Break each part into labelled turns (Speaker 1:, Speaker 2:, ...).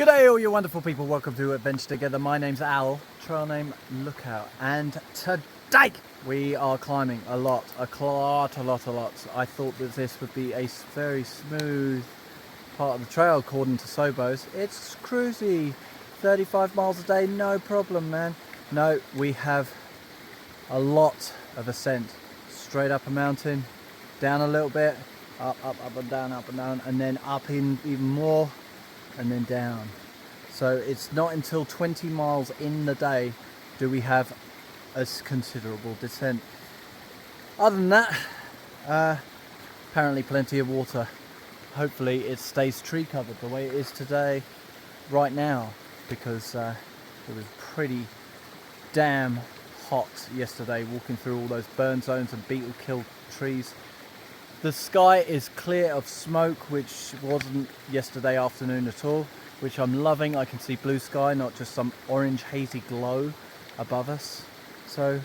Speaker 1: G'day all you wonderful people, welcome to Adventure Together. My name's Al, trail name Lookout, and today we are climbing a lot. I thought that this would be a very smooth part of the trail according to Sobos. It's cruisy, 35 miles a day, no problem man. No, we have a lot of ascent, straight up a mountain, down a little bit, up and down, and then up in even more, and then down. So it's not until 20 miles in the day do we have a considerable descent. Other than that, apparently plenty of water. Hopefully it stays tree covered the way it is today, right now, because it was pretty damn hot yesterday walking through all those burn zones and beetle killed trees. The sky is clear of smoke, which wasn't yesterday afternoon at all, which I'm loving. I can see blue sky, not just some orange hazy glow above us. So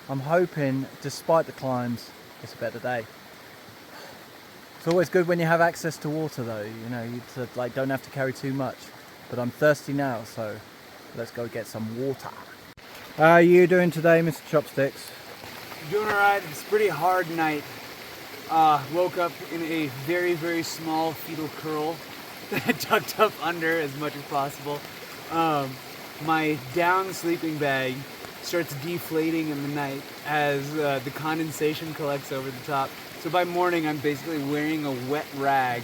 Speaker 1: I'm hoping, despite the climbs, it's a better day. It's always good when you have access to water though, you know, you don't have to carry too much. But I'm thirsty now, so let's go get some water. How are you doing today, Mr. Chopsticks?
Speaker 2: Doing alright. It's a pretty hard night. Woke up in a very, very small fetal curl that I tucked up under as much as possible. My down sleeping bag starts deflating in the night as the condensation collects over the top. So by morning I'm basically wearing a wet rag.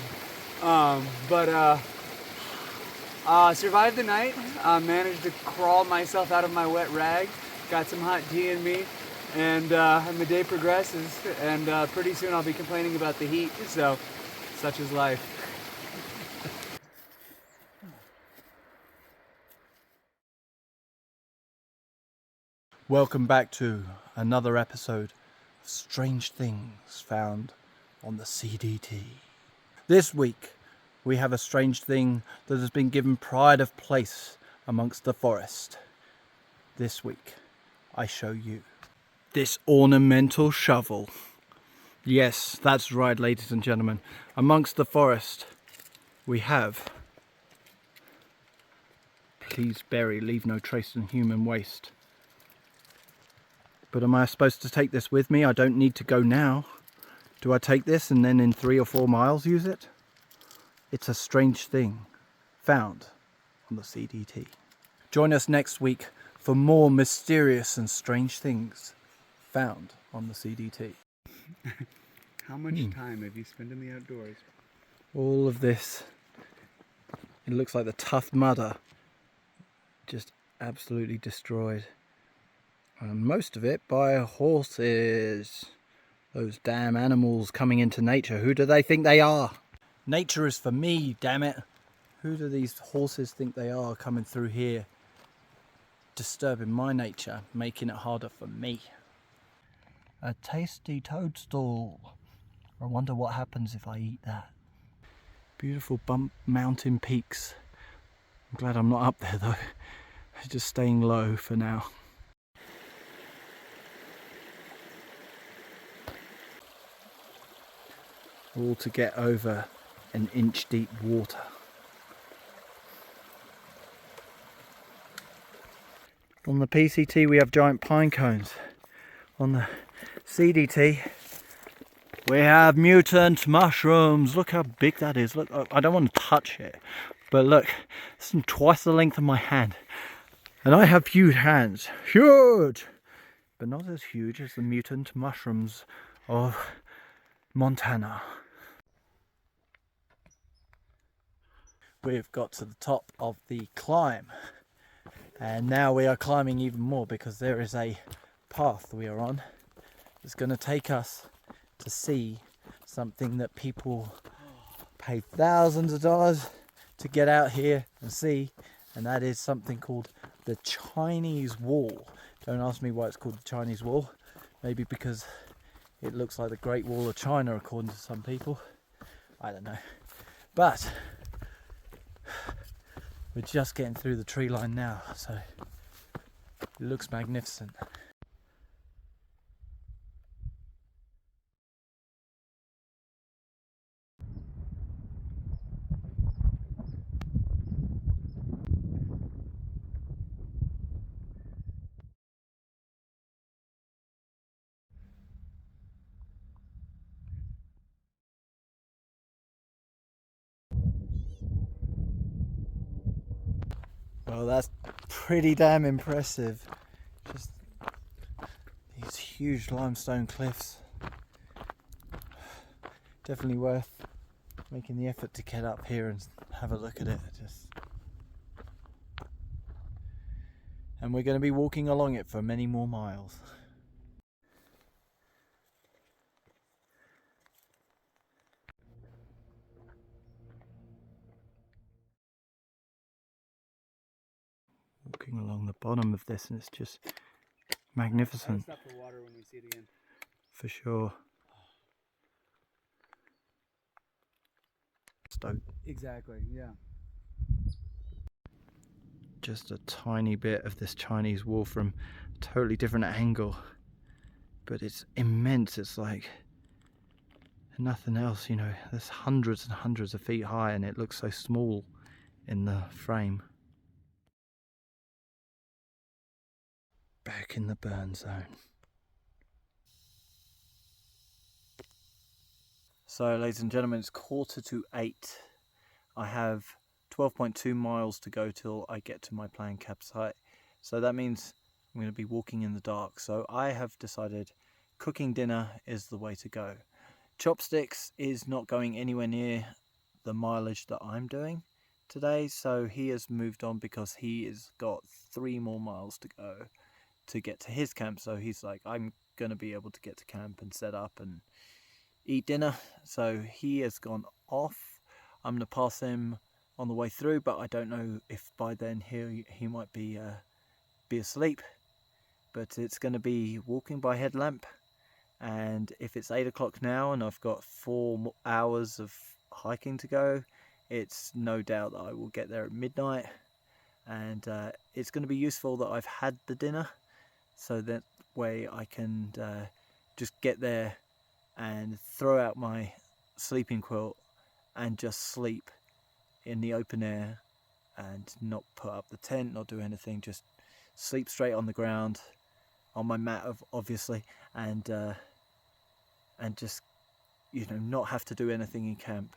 Speaker 2: Survived the night, managed to crawl myself out of my wet rag, got some hot tea in me, and the day progresses, and pretty soon I'll be complaining about the heat, so such is life.
Speaker 1: Welcome back to another episode of Strange Things Found on the CDT. This week we have a strange thing that has been given pride of place amongst the forest. This week I show you this ornamental shovel. Yes, that's right, ladies and gentlemen. Amongst the forest we have "Please bury, leave no trace in human waste." But am I supposed to take this with me? I don't need to go now. Do I take this and then in 3 or 4 miles use it? It's a strange thing found on the CDT. Join us next week for more mysterious and strange things found on the CDT.
Speaker 2: How much time have you spent in the outdoors?
Speaker 1: All of this, it looks like the tough mudder just absolutely destroyed. And most of it by horses. Those damn animals coming into nature. Who do they think they are? Nature is for me, damn it. Who do these horses think they are coming through here, disturbing my nature, making it harder for me? A tasty toadstool. I wonder what happens if I eat that. Beautiful bump mountain peaks. I'm glad I'm not up there though. Just staying low for now. All to get over an inch deep water. On the PCT we have giant pine cones. On the CDT we have mutant mushrooms. Look how big that is. Look, I don't want to touch it, but look, it's twice the length of my hand. And I have huge hands. Huge! But not as huge as the mutant mushrooms of Montana. We've got to the top of the climb, and now we are climbing even more because there is a path we are on that's going to take us to see something that people pay thousands of dollars to get out here and see, and that is something called the Chinese Wall. Don't ask me why it's called the Chinese Wall. Maybe because it looks like the Great Wall of China according to some people. I don't know. But we're just getting through the tree line now, so it looks magnificent. Well, that's pretty damn impressive. Just these huge limestone cliffs. Definitely worth making the effort to get up here and have a look at it. And we're going to be walking along it for many more miles. Walking along the bottom of this, and it's just magnificent.
Speaker 2: Stop for water when we see it again.
Speaker 1: For sure. Stoked.
Speaker 2: Exactly, yeah.
Speaker 1: Just a tiny bit of this Chinese wall from a totally different angle, but it's immense. It's like nothing else, you know. There's hundreds and hundreds of feet high, and it looks so small in the frame. Back in the burn zone. So, ladies and gentlemen, it's 7:45. I have 12.2 miles to go till I get to my planned campsite. So that means I'm going to be walking in the dark. So I have decided cooking dinner is the way to go. Chopsticks is not going anywhere near the mileage that I'm doing today. So he has moved on because he has got 3 more miles to go to get to his camp. So he's like, I'm going to be able to get to camp and set up and eat dinner. So he has gone off. I'm going to pass him on the way through, but I don't know if by then he might be asleep. But it's going to be walking by headlamp, and if it's 8 o'clock now and I've got 4 hours of hiking to go, it's no doubt that I will get there at midnight. And it's going to be useful that I've had the dinner, so that way I can just get there and throw out my sleeping quilt and just sleep in the open air and not put up the tent, not do anything, just sleep straight on the ground, on my mat obviously, and just, you know, not have to do anything in camp,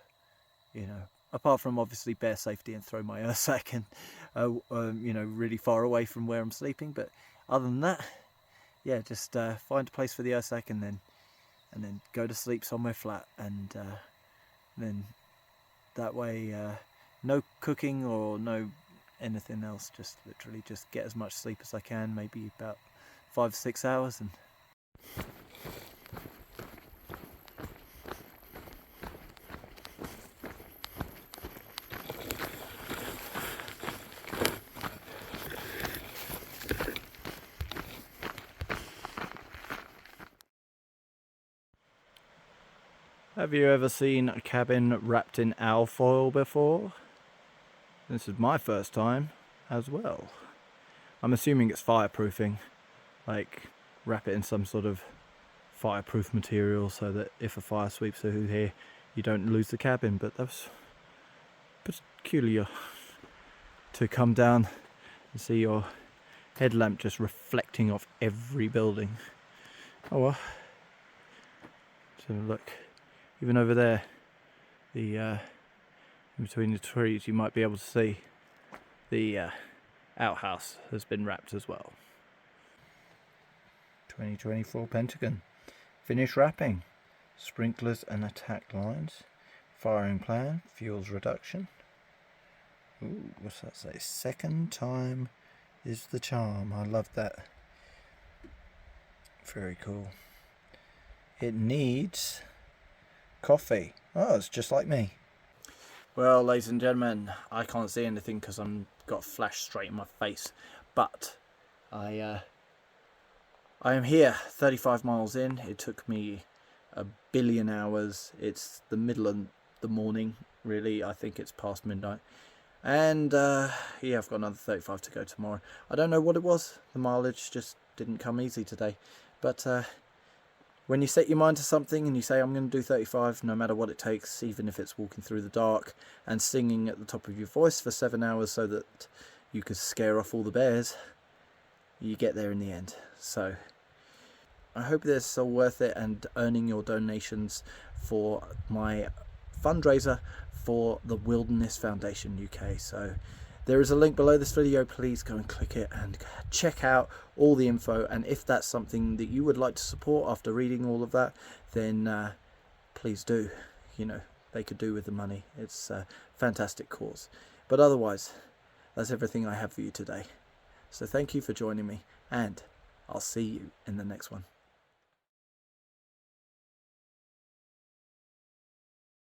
Speaker 1: you know, apart from obviously bear safety and throw my sack and you know, really far away from where I'm sleeping. But other than that, yeah, just find a place for the sack and then go to sleep somewhere flat, and then that way no cooking or no anything else, just literally just get as much sleep as I can, maybe about 5 or 6 hours. And have you ever seen a cabin wrapped in alfoil before? This is my first time as well. I'm assuming it's fireproofing, like wrap it in some sort of fireproof material so that if a fire sweeps through here, you don't lose the cabin. But that was peculiar to come down and see your headlamp just reflecting off every building. Oh well. So look, even over there, the in between the trees, you might be able to see the outhouse has been wrapped as well. 2024 Pentagon. Finish wrapping. Sprinklers and attack lines. Firing plan. Fuels reduction. Ooh, what's that say? Second time is the charm. I love that. Very cool. It needs coffee. Oh, it's just like me. Well, ladies and gentlemen, I can't see anything because I'm got flash straight in my face, but I am here, 35 miles in. It took me 1 billion hours. It's the middle of the morning, really. I think it's past midnight, and yeah, I've got another 35 to go tomorrow. I don't know what it was. The mileage just didn't come easy today, but when you set your mind to something and you say, I'm going to do 35, no matter what it takes, even if it's walking through the dark and singing at the top of your voice for 7 hours so that you could scare off all the bears, you get there in the end. So I hope this is all worth it, and earning your donations for my fundraiser for the Widerness Foundation UK. So There is a link below this video. Please go and click it and check out all the info. And if that's something that you would like to support after reading all of that, then please do. You know, they could do with the money. It's a fantastic cause. But otherwise, that's everything I have for you today. So thank you for joining me, and I'll see you in the next one.